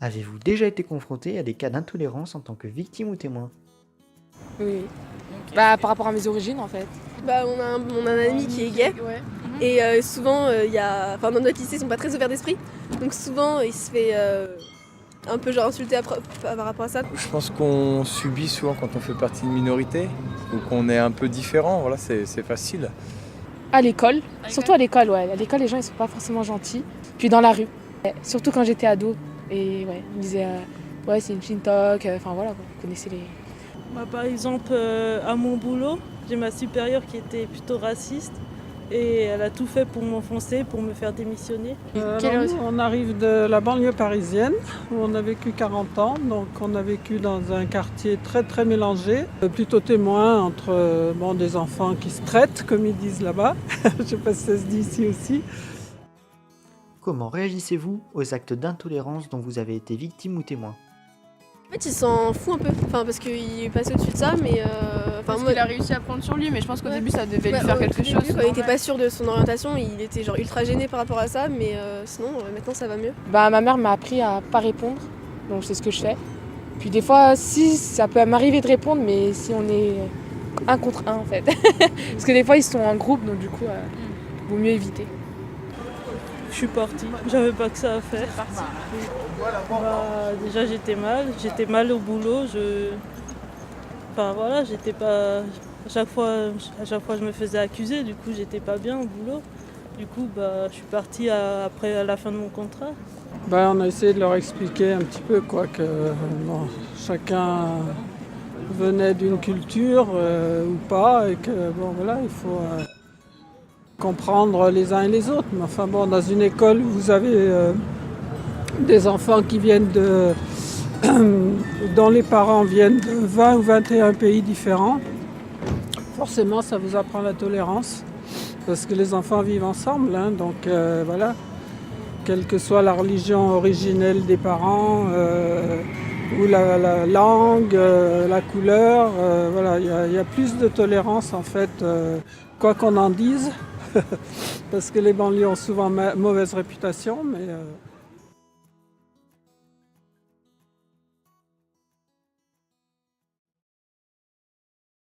Avez-vous déjà été confronté à des cas d'intolérance en tant que victime ou témoin? Oui. Bah, par rapport à mes origines, en fait. Bah, on a un ami qui est gay Ouais. et souvent, enfin, dans notre lycée, ils sont pas très ouverts d'esprit. Donc souvent, il se fait un peu genre insulter par rapport à ça. Je pense qu'on subit souvent quand on fait partie d'une minorité ou qu'on est un peu différent, voilà, c'est facile. À l'école, surtout à l'école, ouais. À l'école, les gens, ils sont pas forcément gentils. Puis dans la rue, ouais. Surtout quand j'étais ado. Et ouais, ils me disaient, ouais, c'est une chintoque. Enfin voilà, quoi. Vous connaissez les... Bah, par exemple, à mon boulot, j'ai ma supérieure qui était plutôt raciste et elle a tout fait pour m'enfoncer, pour me faire démissionner. Quelle Nous, on arrive de la banlieue parisienne où on a vécu 40 ans, donc on a vécu dans un quartier très très mélangé, plutôt témoin entre des enfants qui se traitent comme ils disent là-bas, je ne sais pas si ça se dit ici aussi. Comment réagissez-vous aux actes d'intolérance dont vous avez été victime ou témoin? En fait, il s'en fout un peu, enfin, parce qu'il est passé au-dessus de ça, mais Parce moi, qu'il a réussi à prendre sur lui, mais je pense qu'au début ça devait lui ouais, faire au quelque début, chose. quand il était pas sûr de son orientation, il était genre ultra gêné par rapport à ça, mais sinon, maintenant ça va mieux. Bah, ma mère m'a appris à pas répondre. Donc c'est ce que je fais. Puis des fois, si, ça peut m'arriver de répondre, mais si on est un contre un, en fait. Parce que des fois, ils sont en groupe, donc du coup, vaut mieux éviter. Je suis partie, j'avais pas que ça à faire. Parti. Bah, déjà j'étais mal au boulot, enfin voilà, j'étais pas. À chaque fois je me faisais accuser, du coup j'étais pas bien au boulot. Du coup bah, je suis partie après à la fin de mon contrat. On a essayé de leur expliquer un petit peu que chacun venait d'une culture ou pas et que voilà, il faut comprendre les uns et les autres. Mais enfin dans une école où vous avez des enfants qui viennent dont les parents viennent de 20 ou 21 pays différents, forcément ça vous apprend la tolérance parce que les enfants vivent ensemble, hein, donc voilà, quelle que soit la religion originelle des parents ou la langue, la couleur, voilà, il y a plus de tolérance en fait, quoi qu'on en dise, parce que les banlieues ont souvent mauvaise réputation, mais